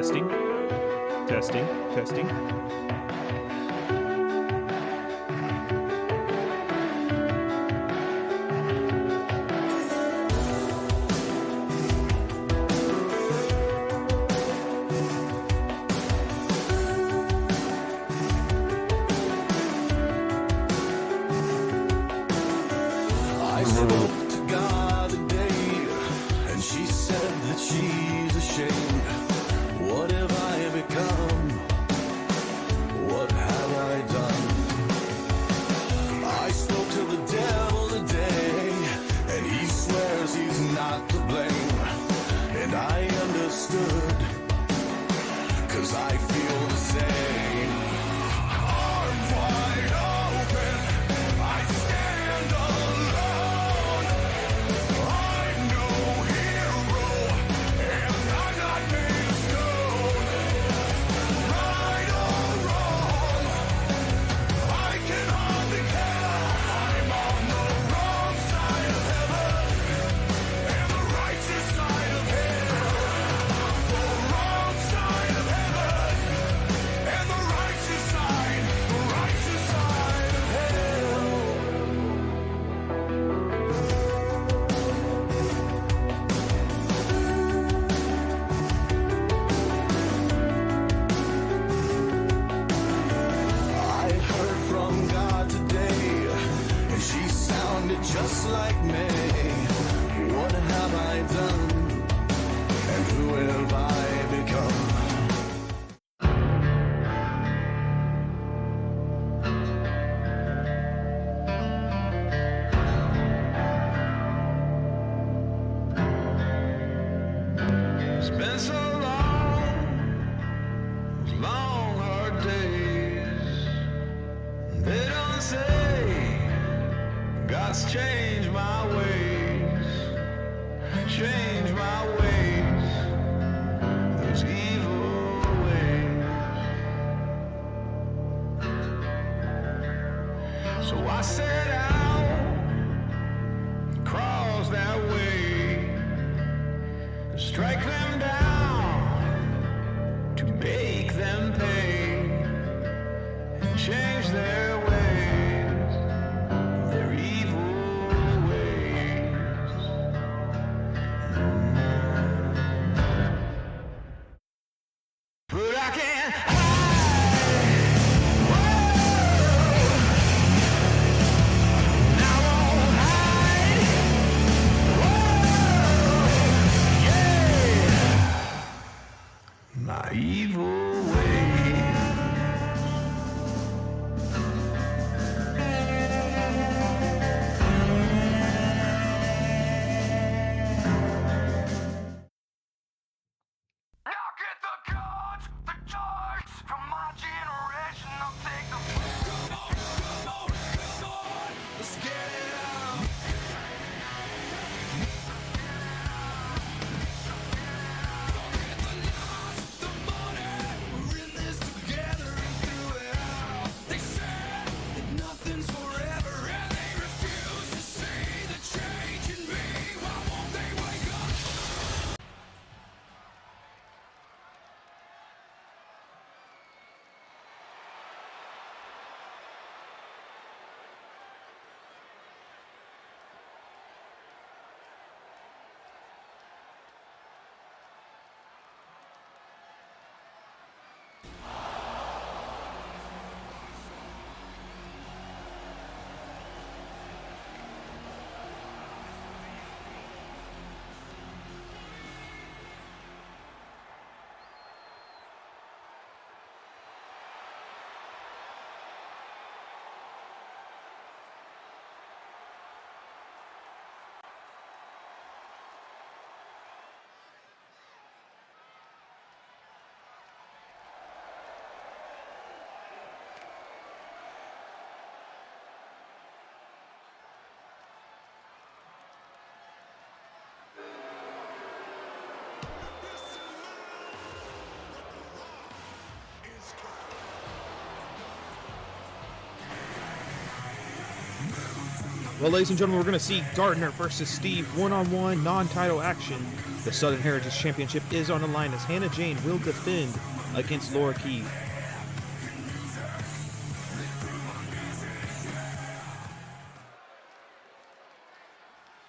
Testing, testing, testing. I spoke to God today, and she said that she's ashamed. What have I become? What have I done? I spoke to the devil today, and he swears he's not to blame. And I understood, 'cause I feel the same. Arms wide open, I stand alone. I'm no hero, and I'm not made of stone. Right or wrong, I can hardly tell. I'm on the wrong side of heaven, and the righteous side of hell. The wrong side of heaven, and the righteous side of hell. I heard from God today, and she sounded just like me. What have I done? And who have I become? It's been so long hard days. They don't say God's changed my ways, changed my ways, those evil ways. So I set out, cross that way, strike them down, to make them pay, and change their ways, their evil ways. But I can't hide. And I won't hide. Yeah. Well, ladies and gentlemen, we're going to see Gardner versus Steve one-on-one non-title action. The Southern Heritage Championship is on the line as Hannah Jane will defend against Laura Keith.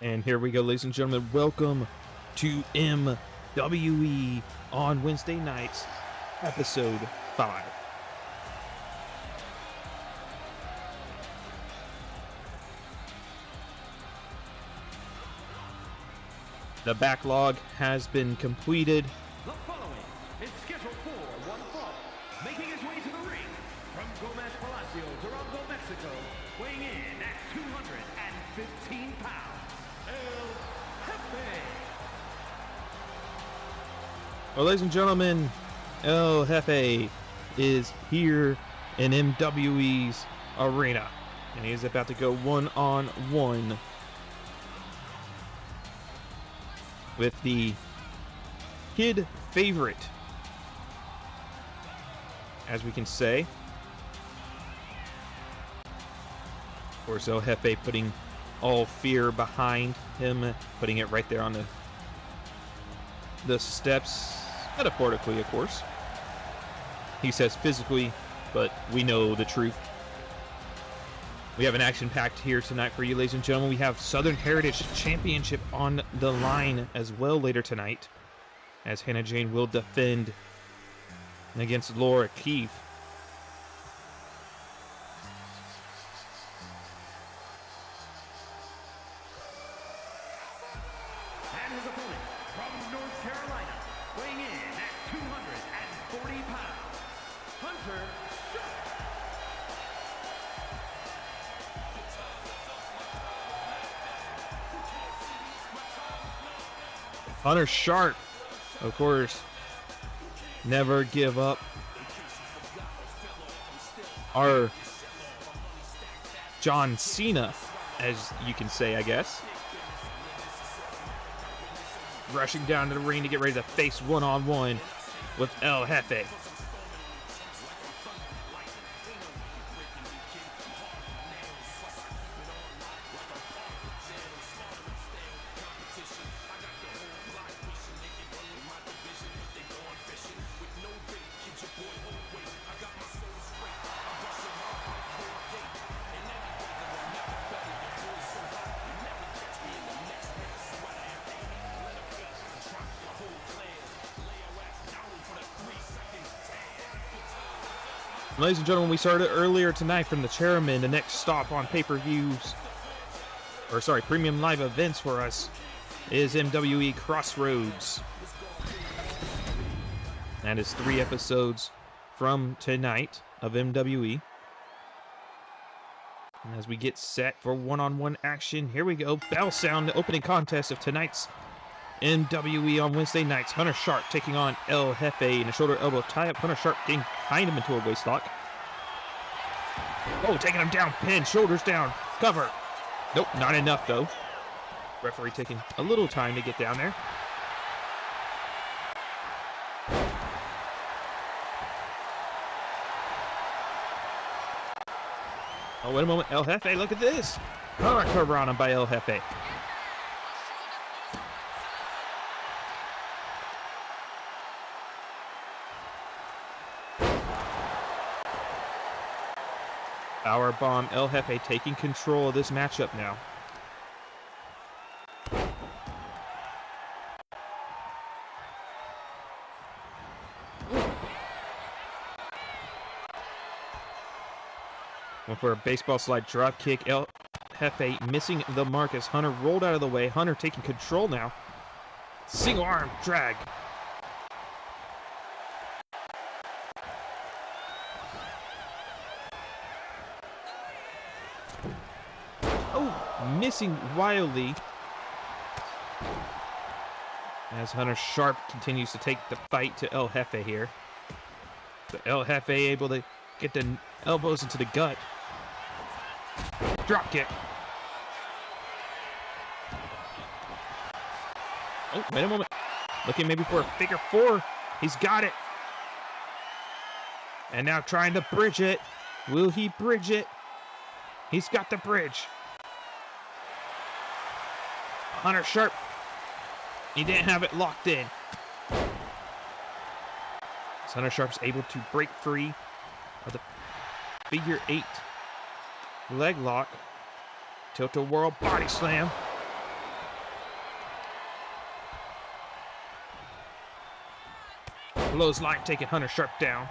And here we go, ladies and gentlemen. Welcome to MWE on Wednesday nights, episode 5. The backlog has been completed. The following is scheduled for one fall. Making his way to the ring from Gomez Palacio, Durango, Mexico, weighing in at 215 pounds, El Jefe. Well, ladies and gentlemen, El Jefe is here in MWE's arena, and he is about to go one-on-one with the kid favorite, as we can say. Of course, El Jefe putting all fear behind him, putting it right there on the steps, metaphorically, of course. He says physically, but we know the truth. We have an action-packed here tonight for you, ladies and gentlemen. We have Southern Heritage Championship on the line as well later tonight, as Hannah Jane will defend against Laura Keith. And his opponent from North Carolina, weighing in at 240 pounds, Hunter Sharp. Hunter Sharp, of course, never give up. Our John Cena, as you can say, I guess. Rushing down to the ring to get ready to face one-on-one with El Jefe. Ladies and gentlemen, we started earlier tonight from the chairman. The next stop on pay-per-views, premium live events for us is MWE Crossroads. That is 3 episodes from tonight of MWE. And as we get set for one-on-one action, here we go. Bell sound, the opening contest of tonight's MWE on Wednesday nights. Hunter Sharp taking on El Jefe in a shoulder elbow tie-up. Hunter Sharp getting behind him into a waist lock. Oh, taking him down, pin, shoulders down, cover. Nope, not enough though. Referee taking a little time to get down there. Oh, wait a moment, El Jefe, look at this. Oh, cover on him by El Jefe. Power bomb, El Jefe taking control of this matchup now. Went for a baseball slide drop kick. El Jefe missing the mark as Hunter rolled out of the way. Hunter taking control now. Single arm drag. Missing wildly as Hunter Sharp continues to take the fight to El Jefe here. So El Jefe able to get the elbows into the gut. Drop kick. Oh, wait a moment. Looking maybe for a figure 4. He's got it. And now trying to bridge it. Will he bridge it? He's got the bridge. Hunter Sharp. He didn't have it locked in. So Hunter Sharp's able to break free of the figure 8 leg lock. Tilt-a-whirl body slam. Clothesline taking Hunter Sharp down.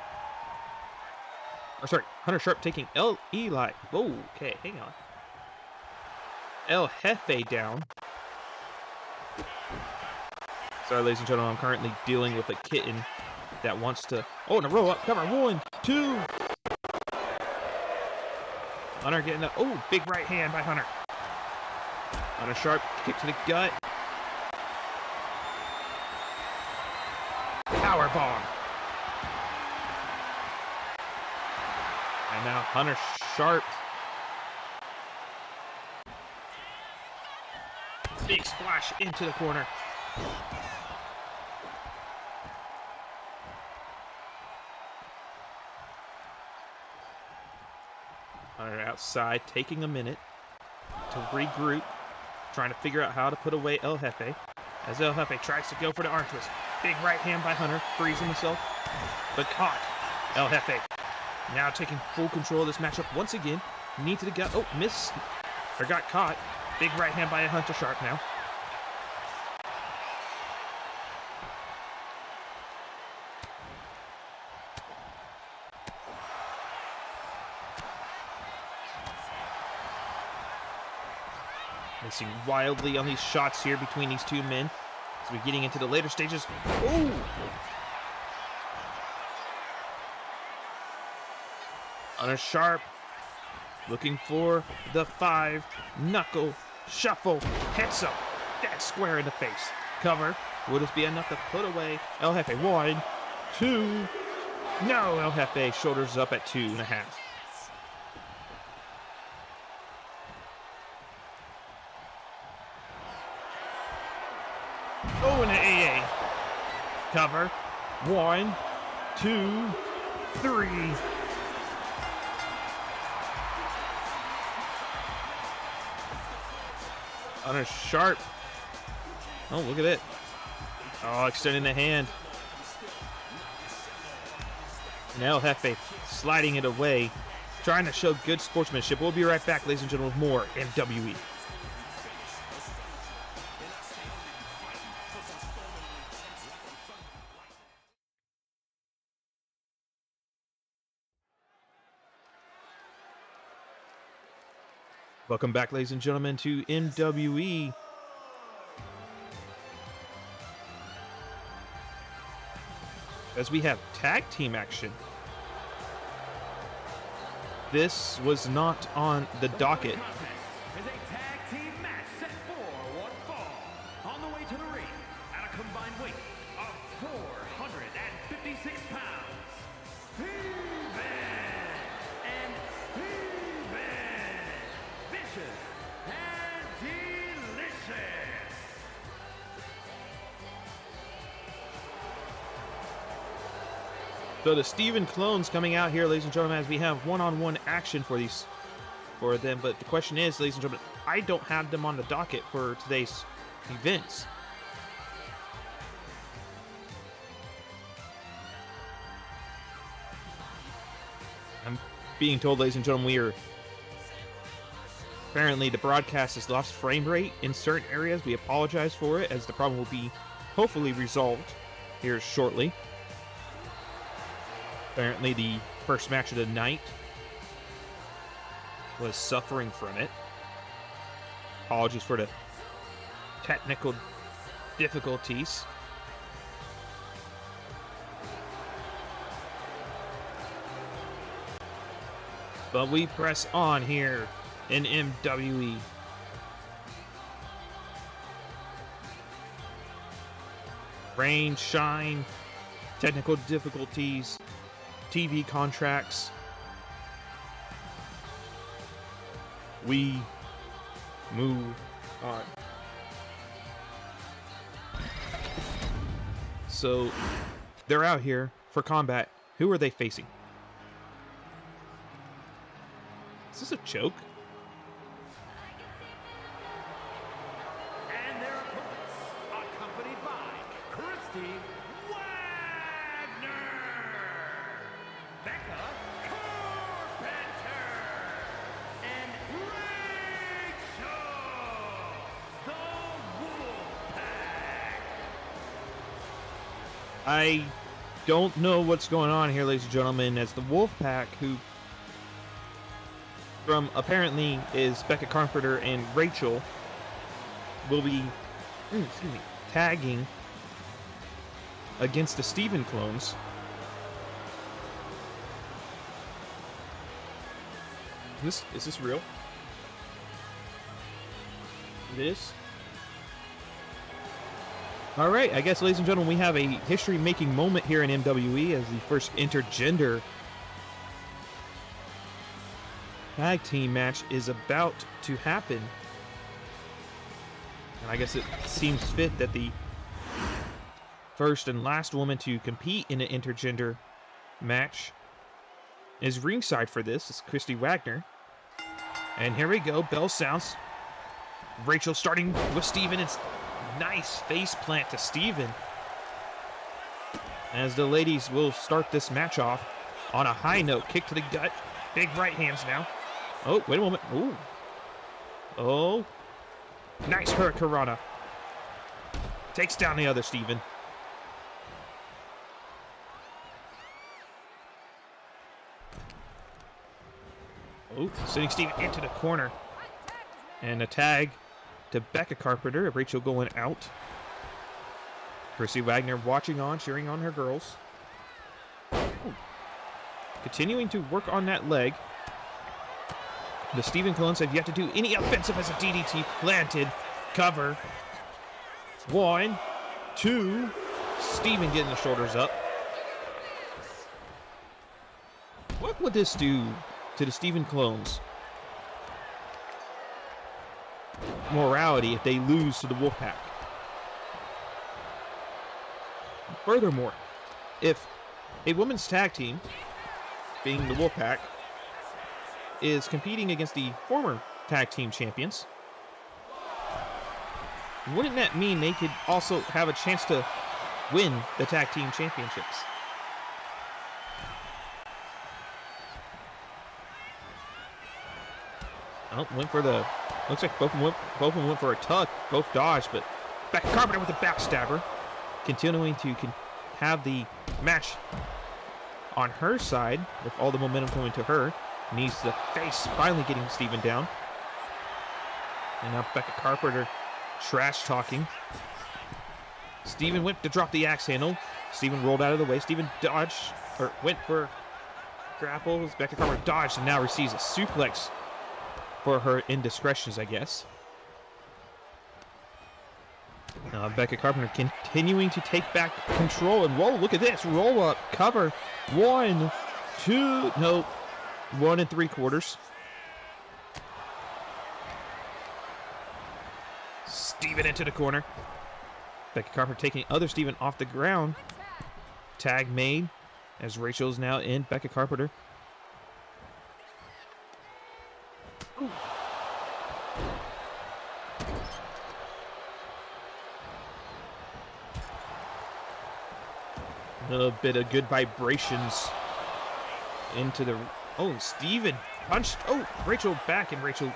Or sorry, Hunter Sharp taking Eli. Whoa, okay, hang on. El Jefe down. Sorry, ladies and gentlemen, I'm currently dealing with a kitten that wants to... Oh, and a roll up cover. 1, 2. Hunter getting a... Oh, big right hand by Hunter. Hunter Sharp, kick to the gut. Power bomb. And now Hunter Sharp. Big splash into the corner. Hunter outside, taking a minute to regroup, trying to figure out how to put away El Jefe. As El Jefe tries to go for the arm twist. Big right hand by Hunter, freezing himself, but caught. El Jefe now taking full control of this matchup once again. Knee to the gut. Oh, missed. Or got caught. Big right hand by Hunter Sharp now. Missing wildly on these shots here between these two men. As we're getting into the later stages. Oh! Hunter Sharp looking for the 5-knuckle shuffle. Hits him. Dead square in the face. Cover. Will this be enough to put away El Jefe? 1, 2. No, El Jefe shoulders up at 2.5. Oh, and an AA. Cover. 1, 2, 3. Hunter Sharp. Oh, look at it. Oh, extending the hand. Now Jefe sliding it away. Trying to show good sportsmanship. We'll be right back, ladies and gentlemen, with more MWE. Welcome back, ladies and gentlemen, to MWE. As we have tag team action. This was not on the docket. Is a tag team match set for one fall. On the way to the ring at a combined weight of 456 pounds. Steven and Steven. Vicious and delicious. So the Steven clones coming out here, ladies and gentlemen, as we have one-on-one action for them. But the question is, ladies and gentlemen, I don't have them on the docket for today's events. I'm being told, ladies and gentlemen, apparently the broadcast has lost frame rate in certain areas. We apologize for it, as the problem will be hopefully resolved here shortly. Apparently the first match of the night was suffering from it. Apologies for the technical difficulties. But we press on here in MWE. Rain, shine, technical difficulties, TV contracts. We move on. So they're out here for combat. Who are they facing? Is this a choke? And Christy Wagner, Becca Carpenter, and Rachel the Wolfpack. I don't know what's going on here, ladies and gentlemen, as the Wolfpack, who from apparently is Becca Carpenter and Rachel, will be tagging against the Steven clones. Is this real? It is? Alright, I guess, ladies and gentlemen, we have a history-making moment here in MWE as the first intergender tag team match is about to happen. And I guess it seems fit that the first and last woman to compete in an intergender match is ringside for this. It's Christy Wagner. And here we go. Bell sounds. Rachel starting with Steven. It's nice face plant to Steven. As the ladies will start this match off on a high note. Kick to the gut. Big right hands now. Oh, wait a moment. Ooh. Oh. Nice Hurricanrana. Takes down the other Steven. Oh, sending Steven into the corner. And a tag to Becca Carpenter. Rachel going out. Christy Wagner watching on, cheering on her girls. Ooh. Continuing to work on that leg. The Steven clones have yet to do any offensive as a DDT planted. Cover. 1, 2. Steven getting the shoulders up. What would this do to the Steven clones' morality if they lose to the Wolfpack? Furthermore, if a women's tag team, being the Wolfpack, is competing against the former tag team champions, wouldn't that mean they could also have a chance to win the tag team championships? Oh, went for the... Looks like both of them went for a tuck. Both dodged, but Becca Carpenter with a backstabber. Continuing to have the match on her side with all the momentum coming to her. Needs the face, finally getting Steven down. And now Becca Carpenter trash talking. Steven went to drop the axe handle. Steven rolled out of the way. Steven dodged, or went for grapples. Becca Carpenter dodged and now receives a suplex for her indiscretions, I guess. Becca Carpenter continuing to take back control. And whoa, look at this. Roll up, cover. 1, 2, no. 1 3/4. Steven into the corner. Becca Carpenter taking other Steven off the ground. Tag made as Rachel's now in Becca Carpenter. Ooh. A little bit of good vibrations into the... Oh, Steven punched. Oh, Rachel back, and Rachel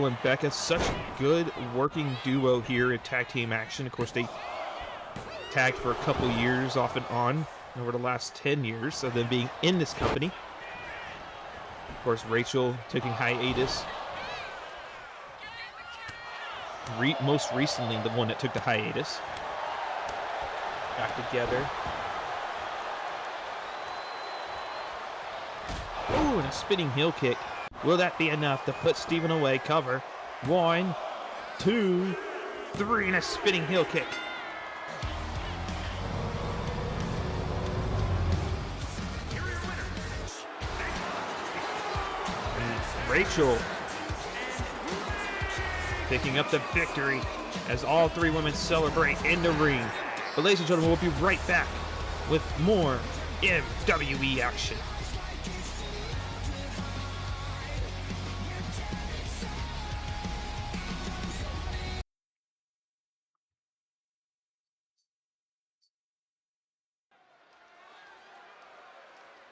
and Becca, such good working duo here in tag team action. Of course, they tagged for a couple years off and on over the last 10 years of them being in this company. Of course, Rachel taking hiatus. Most recently, the one that took the hiatus. Back together. Ooh, and a spinning heel kick. Will that be enough to put Steven away? Cover. 1, 2, 3, and a spinning heel kick. And Rachel picking up the victory as all three women celebrate in the ring. But ladies and gentlemen, we'll be right back with more MWE action.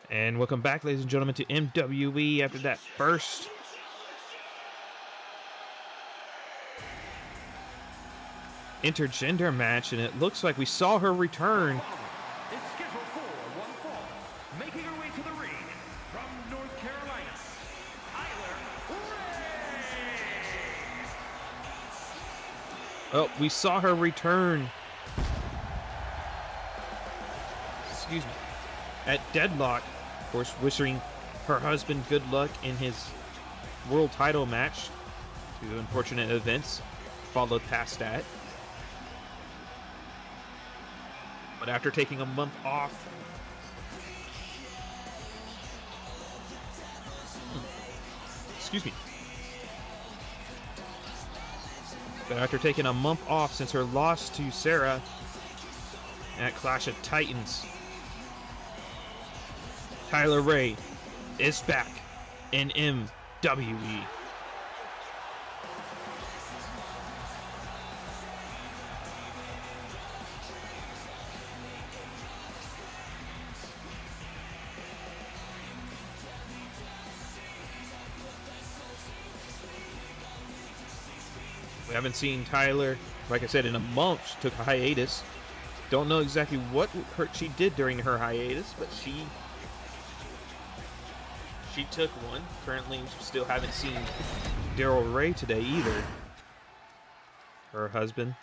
And welcome back, ladies and gentlemen, to MWE after that first intergender match, and it looks like we saw her return. Is scheduled for one fall, making her way to the ring from North Carolina, Tyler Ray. Oh, we saw her return. Excuse me. At Deadlock, of course, wishing her husband good luck in his world title match. Two unfortunate events followed past that. But after taking a month off, excuse me. But after taking a month off since her loss to Sarah at Clash of Titans, Tyler Ray is back in MWE. We haven't seen Tyler, like I said, in a month. She took a hiatus. Don't know exactly what she did during her hiatus, but she took one. Currently, still haven't seen Daryl Ray today either. Her husband.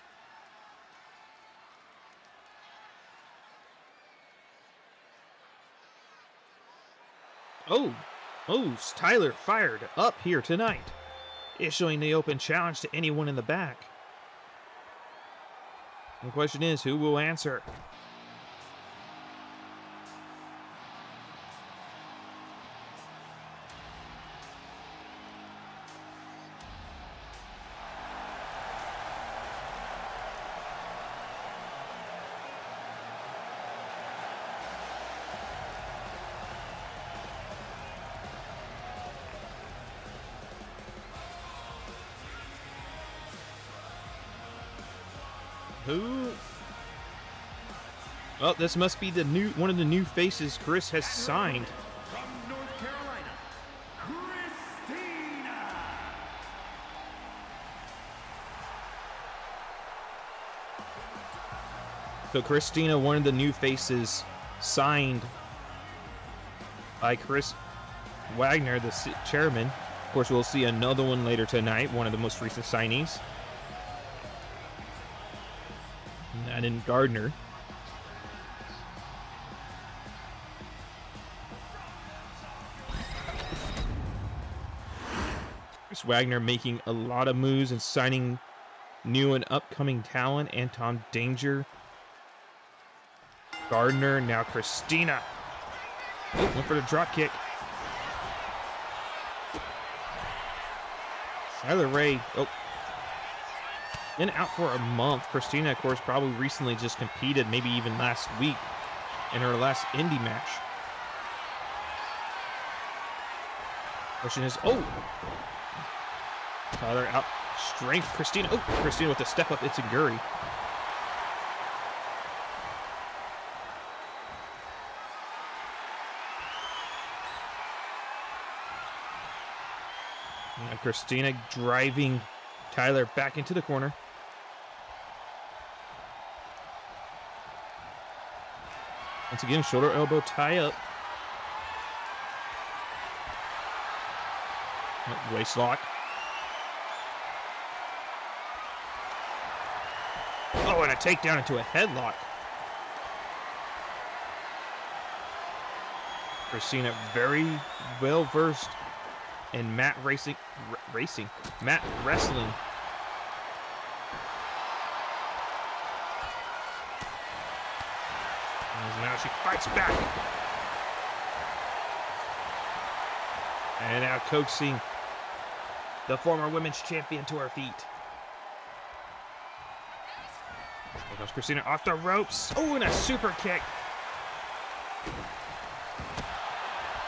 Oh, is Tyler fired up here tonight, issuing the open challenge to anyone in the back. The question is, who will answer? Who? Oh, this must be one of the new faces Chris has signed. From North Carolina, Christina. So Christina, one of the new faces signed by Chris Wagner, the chairman. Of course, we'll see another one later tonight, one of the most recent signees. And in Gardner. Chris Wagner making a lot of moves and signing new and upcoming talent. Anton Danger, Gardner, now Christina. Oh, went for the drop kick. Tyler Ray, been out for a month. Christina, of course, probably recently just competed, maybe even last week in her last indie match. Question is, Tyler out strength. Christina, Christina with a step up. It's Enziguri. And Christina driving Tyler back into the corner. Once again, shoulder elbow tie up. Waist lock. Oh, and a takedown into a headlock. Christina very well versed in mat wrestling. And now she fights back. And now coaxing the former women's champion to her feet. There goes Christina off the ropes. Oh, and a super kick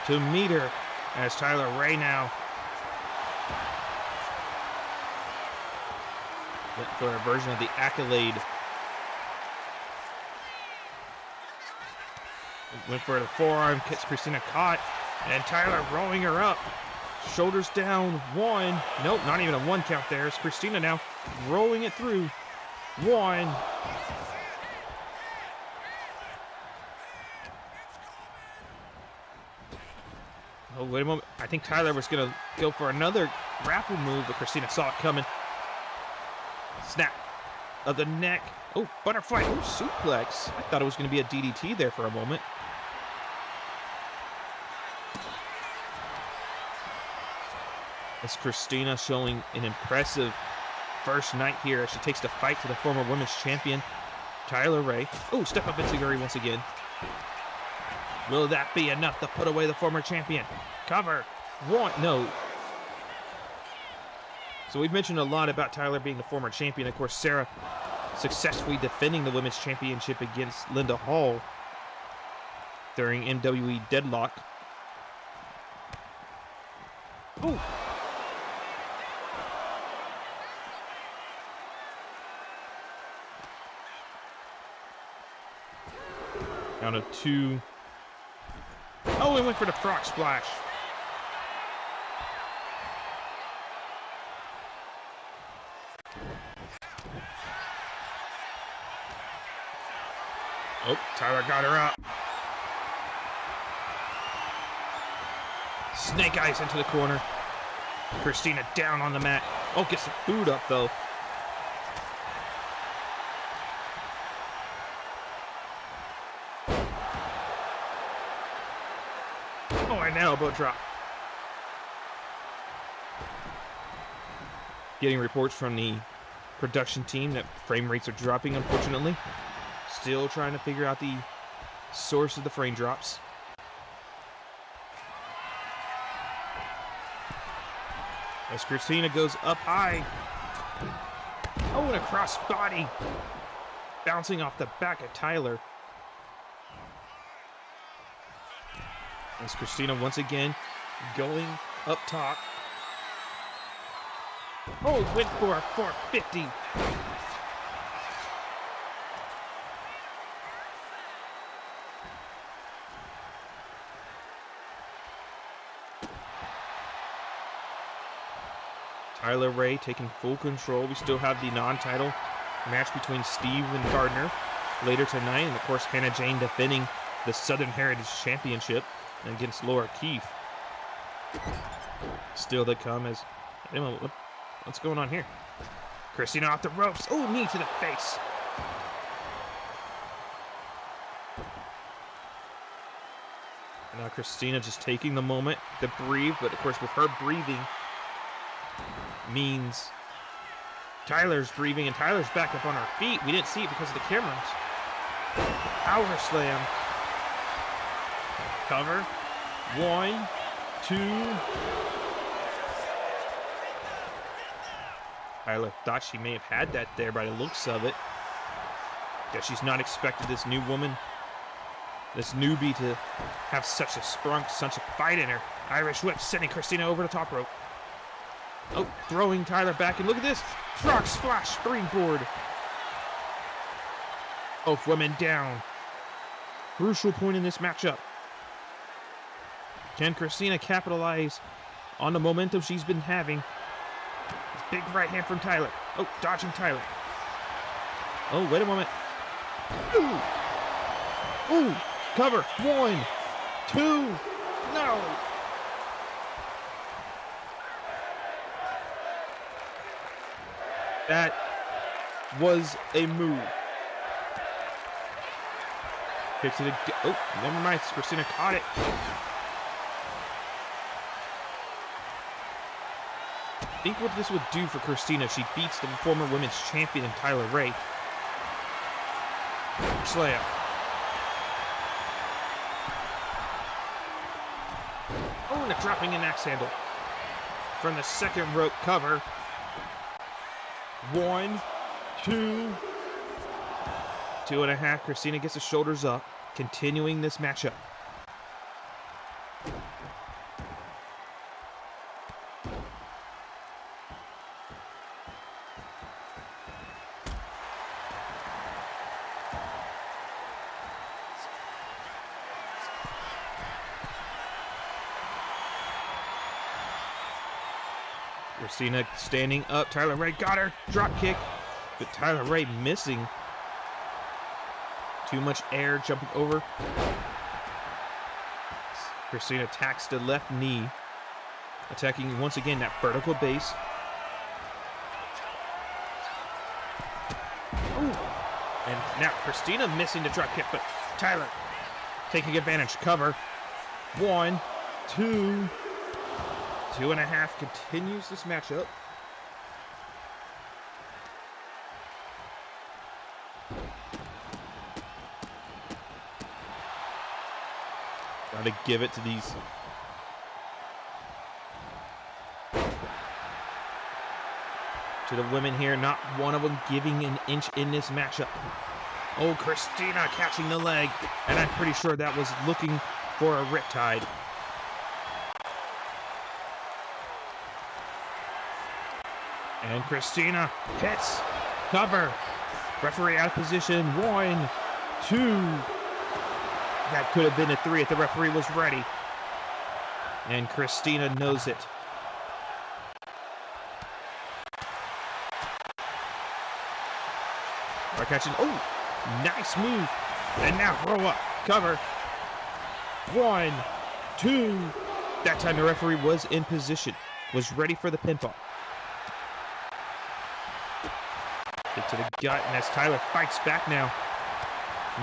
to meet her as Tyler Ray now went for a version of the Accolade. Went for the forearm, gets Christina caught, and Tyler rolling her up. Shoulders down, 1. Nope, not even a 1 count there. It's Christina now rolling it through. 1. Oh, wait a moment. I think Tyler was going to go for another grapple move, but Christina saw it coming. Snap of the neck. Oh, butterfly. Oh, suplex. I thought it was going to be a DDT there for a moment. As Christina showing an impressive first night here as she takes the fight to the former women's champion, Tyler Ray. Oh, step up Enziguri once again. Will that be enough to put away the former champion? Cover. 1. No. So we've mentioned a lot about Tyler being the former champion. Of course, Sarah successfully defending the women's championship against Linda Hall during MWE Deadlock. Oh. Down to 2. Oh, he went for the frog splash. Oh, Tyler got her up. Snake eyes into the corner. Christina down on the mat. Oh, gets the boot up though. Oh, and an elbow drop. Getting reports from the production team that frame rates are dropping, unfortunately. Still trying to figure out the source of the frame drops. As Christina goes up high. Oh, and a cross body. Bouncing off the back of Tyler. As Christina once again going up top. Oh, went for a 450. Tyler Ray taking full control. We still have the non-title match between Steve and Gardner later tonight. And of course, Hannah Jane defending the Southern Heritage Championship against Laura Keefe. Still to come as... What's going on here? Christina off the ropes. Oh, knee to the face. And now Christina just taking the moment to breathe. But of course, with her breathing means Tyler's breathing, and Tyler's back up on her feet. We didn't see it because of the cameras. Power slam. Cover. 1, 2. Tyler thought she may have had that there by the looks of it. Guess she's not expected this new woman, this newbie, to have such a sprunk, such a fight in her. Irish whip sending Christina over the top rope. Oh, throwing Tyler back, and look at this. Frog splash springboard. Both women down. Crucial point in this matchup. Can Christina capitalize on the momentum she's been having? This big right hand from Tyler. Oh, dodging Tyler. Oh, wait a moment. Ooh. Ooh, cover. 1, 2. No. That was a move. Kicks it again. Oh, never mind. Christina caught it. I think what this would do for Christina, she beats the former women's champion Tyler Ray. Slam. Oh, and a dropping an axe handle. From the second rope cover. 1, 2. 2.5. Christina gets the shoulders up, continuing this matchup. Christina standing up. Tyler Ray got her. Drop kick. But Tyler Ray missing. Too much air jumping over. Christina attacks the left knee. Attacking once again that vertical base. Ooh. And now Christina missing the drop kick, but Tyler taking advantage. Cover. 1, 2, 2.5 continues this matchup. Gotta give it to these. To the women here, not one of them giving an inch in this matchup. Oh, Christina catching the leg, and I'm pretty sure that was looking for a riptide. And Christina hits, cover, referee out of position, 1, 2. That could have been a 3 if the referee was ready. And Christina knows it. Catching, oh, nice move. And now throw up, cover. 1, 2. That time the referee was in position, was ready for the pinfall. Kick to the gut, and as Tyler fights back now.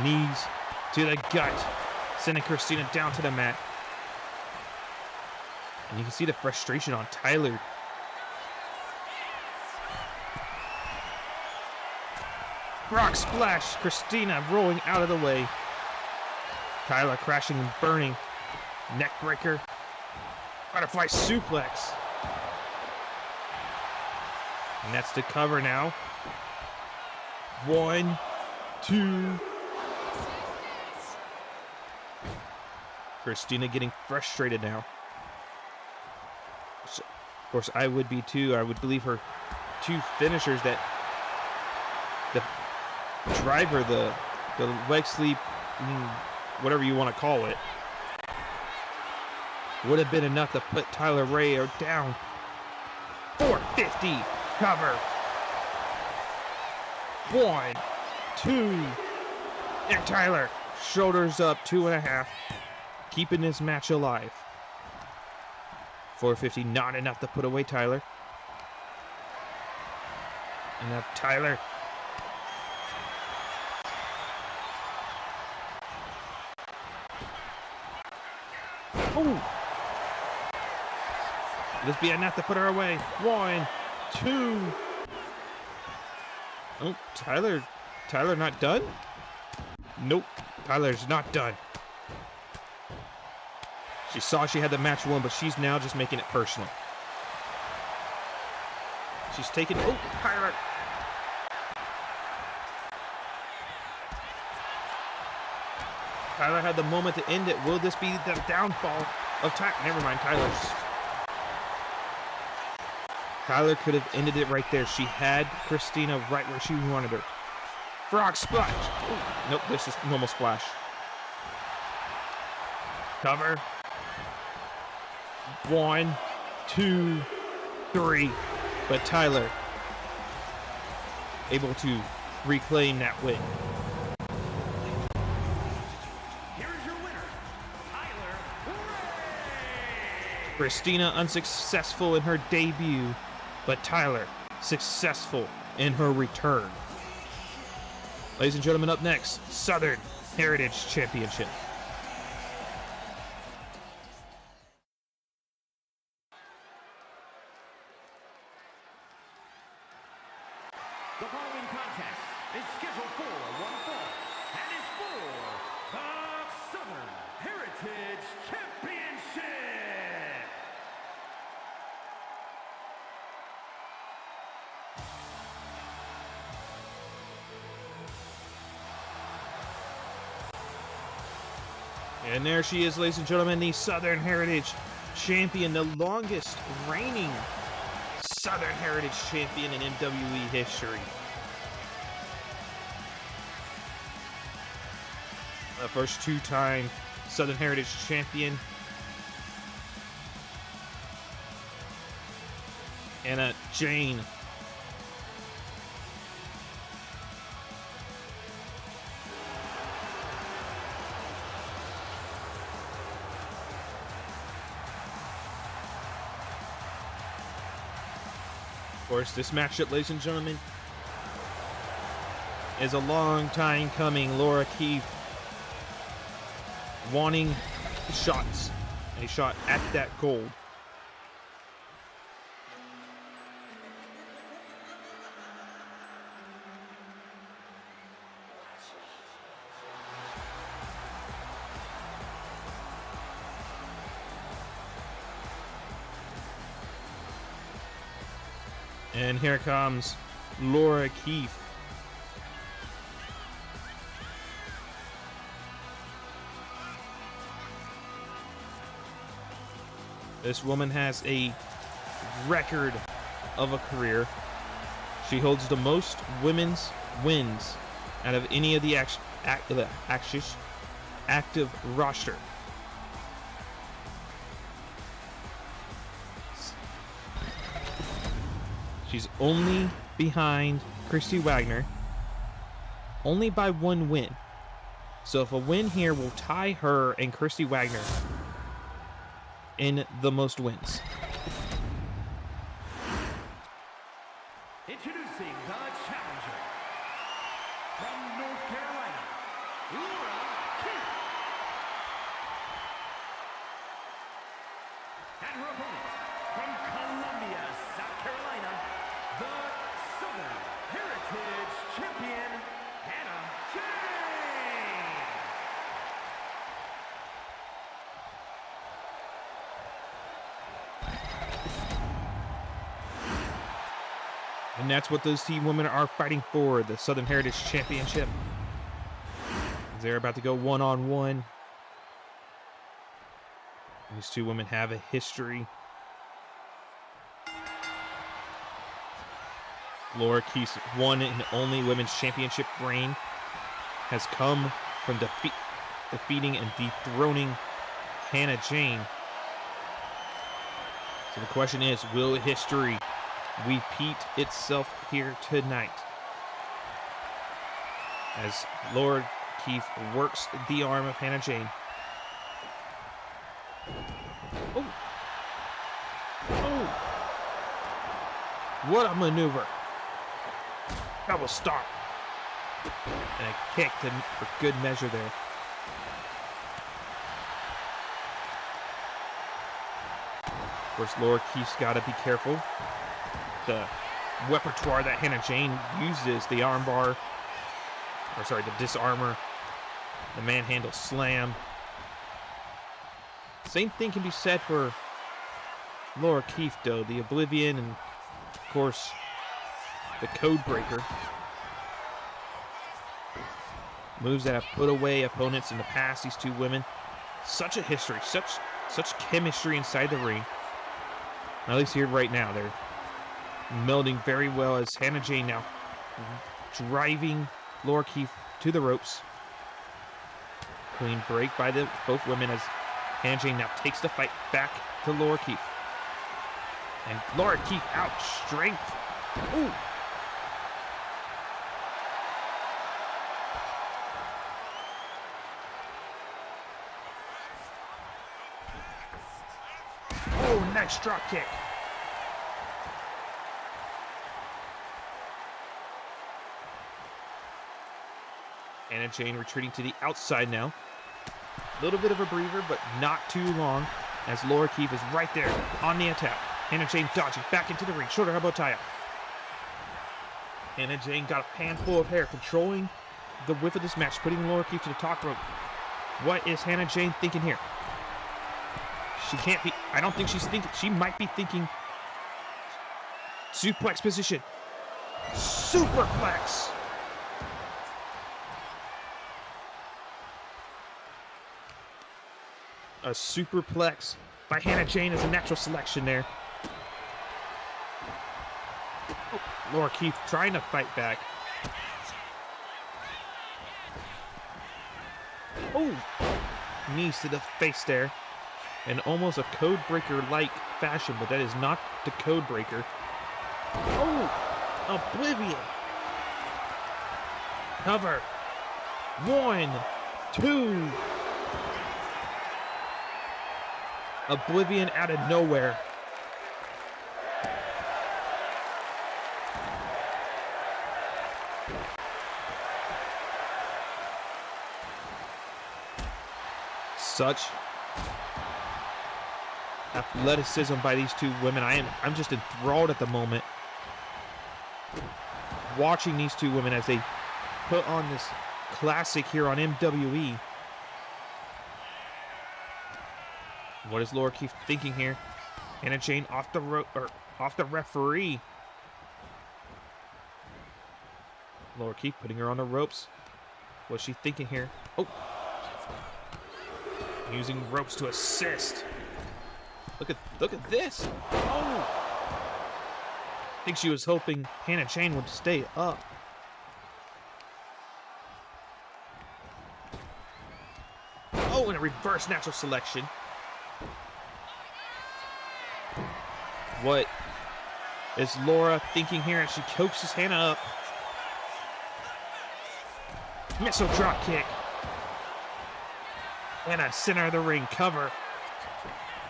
Knees to the gut, sending Christina down to the mat. And you can see the frustration on Tyler. Rock splash, Christina rolling out of the way. Tyler crashing and burning. Neck breaker. Butterfly suplex. And that's the cover now. 1, 2. Christina getting frustrated now. So, of course, I would be too. I would believe her 2 finishers that the driver, the leg sweep, whatever you want to call it, would have been enough to put Tyler Ray down. 450 cover. 1, 2, and Tyler shoulders up 2.5, keeping this match alive. 450 not enough to put away Tyler. And now Tyler. Ooh. This be enough to put her away. 1, 2. Oh, Tyler not done? Nope, Tyler's not done. She saw she had the match won, but she's now just making it personal. She's taking, oh, Tyler. Tyler had the moment to end it. Will this be the downfall of Tyler? Never mind, Tyler could have ended it right there. She had Christina right where she wanted her. Frog splash. Ooh. Nope, this is normal splash. Cover. 1, 2, 3. But Tyler able to reclaim that win. Here's your winner, Tyler Ray. Christina unsuccessful in her debut, but Tyler successful in her return. Ladies and gentlemen, up next, Southern Heritage Championship. The following contest is scheduled for one fall and is for the Southern Heritage Championship. And there she is, ladies and gentlemen, the Southern Heritage Champion, the longest reigning Southern Heritage Champion in MWE history. The first 2-time Southern Heritage Champion. Anna Jane. Of course, this matchup, ladies and gentlemen, is a long time coming. Laura Keith wanting shots, a shot at that gold. And here comes Laura Keith. This woman has a record of a career. She holds the most women's wins out of any of the active roster. She's only behind Christy Wagner, only by 1 win. So if a win here will tie her and Christy Wagner in the most wins. Introducing the challenger from North Carolina, Laura Keith. And her opponent from Columbia, South Carolina, the Southern Heritage Champion, Hannah Jane. And that's what those two women are fighting for, the Southern Heritage Championship. They're about to go one-on-one. These two women have a history. Laura Keith's one and only women's championship reign has come from defeating and dethroning Hannah Jane. So the question is, will history repeat itself here tonight? As Laura Keith works the arm of Hannah Jane. Oh! Oh! What a maneuver! Double stomp! And a kick for good measure there. Of course, Laura Keith's got to be careful. The repertoire that Hannah Jane uses, the armbar, or sorry, the disarmor, the manhandle slam. Same thing can be said for Laura Keith, though. The Oblivion and, of course, the Code Breaker. Moves that have put away opponents in the past, these two women. Such a history, such chemistry inside the ring. At least here right now, they're melding very well as Hannah Jane now driving Laura Keith to the ropes. Clean break by both women as Hannah Jane now takes the fight back to Laura Keith. And Laura Keith out strength. Ooh. Oh, nice drop kick. Hannah Jane retreating to the outside now. A little bit of a breather, but not too long, as Laura Keith is right there on the attack. Hannah Jane dodging back into the ring. Shoulder elbow tie-up. Hannah Jane got a pan full of hair, controlling the whip of this match, putting Laura Keith to the top rope. What is Hannah Jane thinking here? She can't be. I don't think she's thinking. She might be thinking suplex position. Superplex. A superplex by Hannah Jane is a natural selection there. Oh, Laura Keith trying to fight back. Oh, knees to the face there. And almost a Code Breaker-like fashion, but that is not the Code Breaker. Oh, Oblivion. Cover. 1, 2. Oblivion out of nowhere. Such athleticism by these two women. I'm just enthralled at the moment watching these two women as they put on this classic here on MWE. What is Laura Keith thinking here? Anna Jane off the referee. Laura Keith putting her on the ropes. What's she thinking here? Oh. Using ropes to assist. Look at this. Oh. I think she was hoping Hannah Jane would stay up. Oh, and a reverse natural selection. What is Laura thinking here as she coaxes Hannah up? Missile drop kick. Hannah, center of the ring, cover.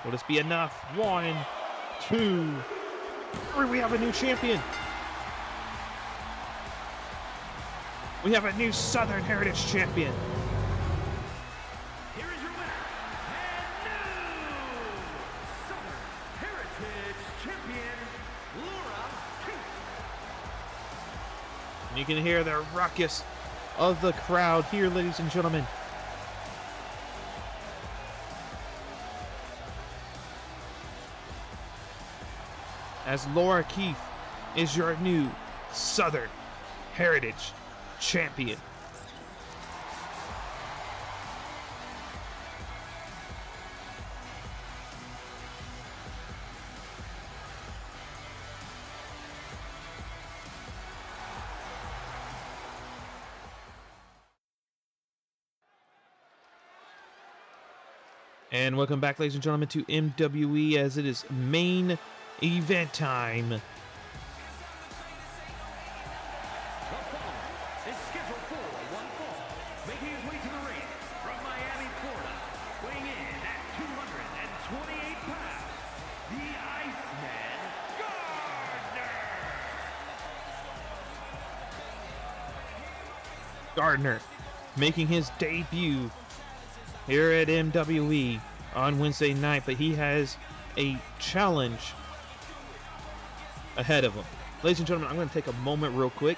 Will this be enough? 1, 2, 3. We have a new champion. We have a new Southern Heritage champion. Here is your winner, and new Southern Heritage Champion, Laura Keith. And you can hear the ruckus of the crowd here, ladies and gentlemen. As Laura Keith is your new Southern Heritage champion. And welcome back, ladies and gentlemen, to MWE as it is main event time. The following is scheduled for one fall, making his way to the ring from Miami, Florida, weighing in at 228 pounds, the Iceman, Gardner. Gardner making his debut here at MWE on Wednesday night, but he has a challenge ahead of him. Ladies and gentlemen, I'm going to take a moment real quick.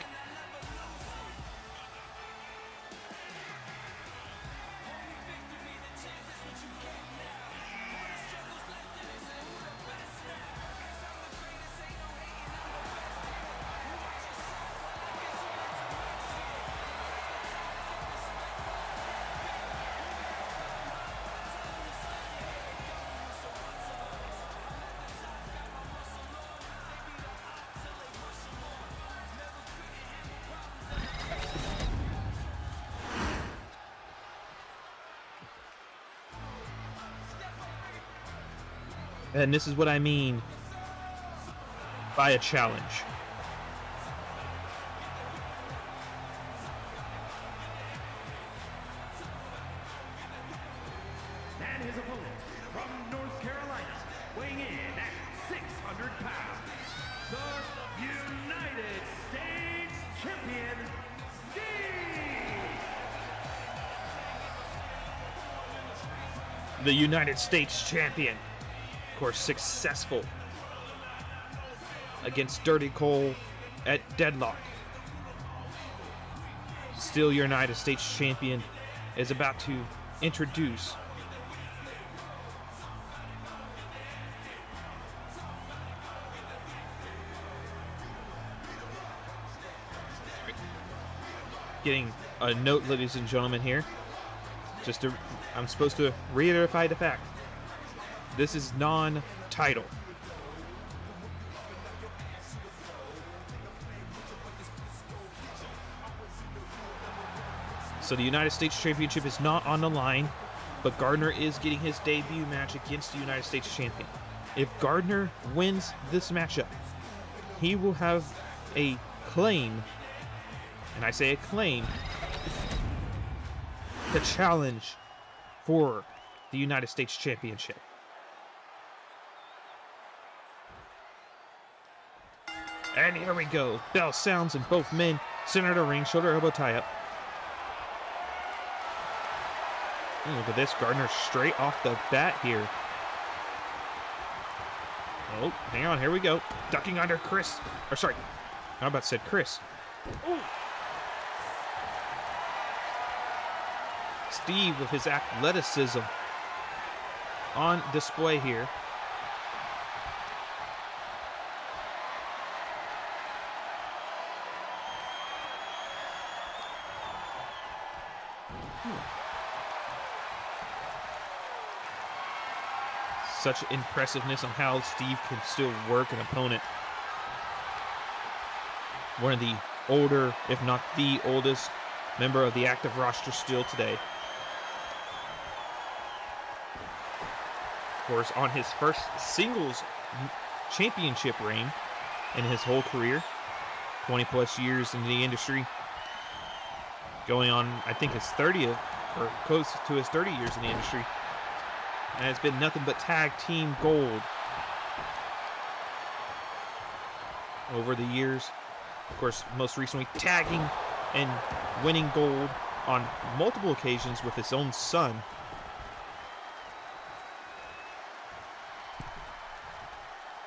And this is what I mean by a challenge. And his opponent from North Carolina, weighing in at 600 pounds, the United States Champion, Steve! The United States Champion. Of course, successful against Dirty Cole at Deadlock. Still your United States Champion is about to introduce getting a note, ladies and gentlemen, here. I'm supposed to reiterate the fact. This is non-title. So the United States Championship is not on the line, but Gardner is getting his debut match against the United States Champion. If Gardner wins this matchup, he will have a claim, and I say a claim, to challenge for the United States Championship. And here we go. Bell sounds and both men center the ring, shoulder elbow tie up. Ooh, look at this. Gardner straight off the bat here. Oh, hang on. Here we go. Ducking under Chris. Or sorry. I about said Chris. Ooh. Steve with his athleticism on display here. Such impressiveness on how Steve can still work an opponent. One of the older, if not the oldest, member of the active roster still today. Of course, on his first singles championship reign in his whole career, 20 plus years in the industry, going on, I think, his 30th, or close to his 30 years in the industry. And it's been nothing but tag team gold over the years. Of course, most recently tagging and winning gold on multiple occasions with his own son.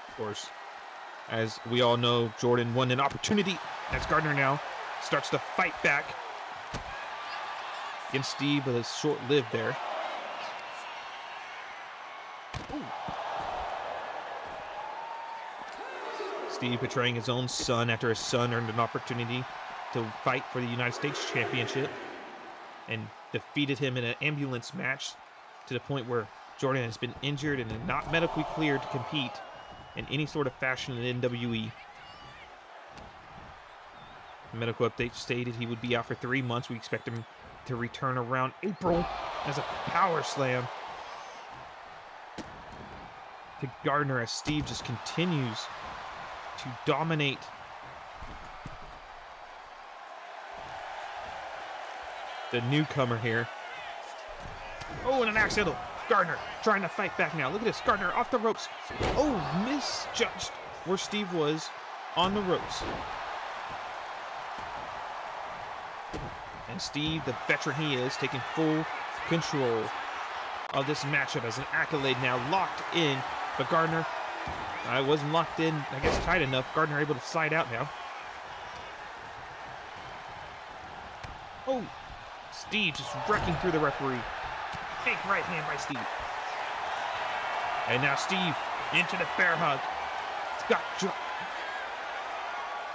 Of course, as we all know, Jordan won an opportunity as Gardner now starts to fight back against Steve, but it's short-lived there. Ooh. Steve betraying his own son after his son earned an opportunity to fight for the United States Championship and defeated him in an ambulance match to the point where Jordan has been injured and not medically cleared to compete in any sort of fashion in NWE. The medical update stated he would be out for 3 months. We expect him to return around April as a power slam to Gardner as Steve just continues to dominate the newcomer here. Oh, and an accidental. Gardner trying to fight back now. Look at this. Gardner off the ropes. Oh, misjudged where Steve was on the ropes. And Steve, the veteran he is, taking full control of this matchup as an accolade now locked in. But Gardner, I wasn't locked in, I guess tight enough. Gardner able to slide out now. Oh, Steve just wrecking through the referee. Fake right hand by Steve. And now Steve into the bear hug.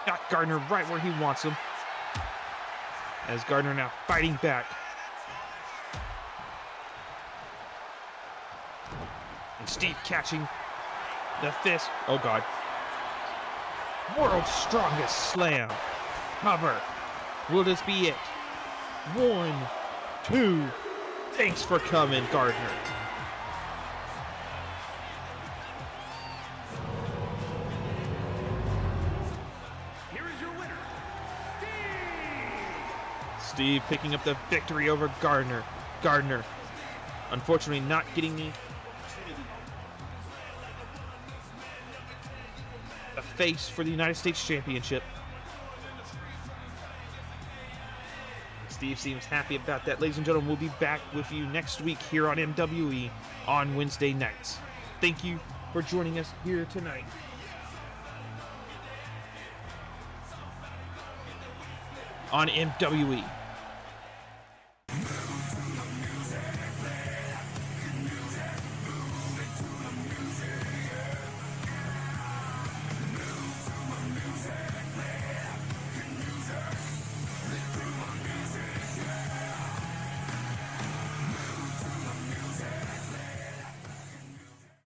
Got Gardner right where he wants him. As Gardner now fighting back. And Steve catching the fist. Oh, God. World's strongest slam. Cover. Will this be it? 1, 2. Thanks for coming, Gardner. Here is your winner, Steve picking up the victory over Gardner. Gardner, unfortunately, not getting the face for the United States Championship. Steve seems happy about that. Ladies and gentlemen, we'll be back with you next week here on MWE on Wednesday nights. Thank you for joining us here tonight. On MWE.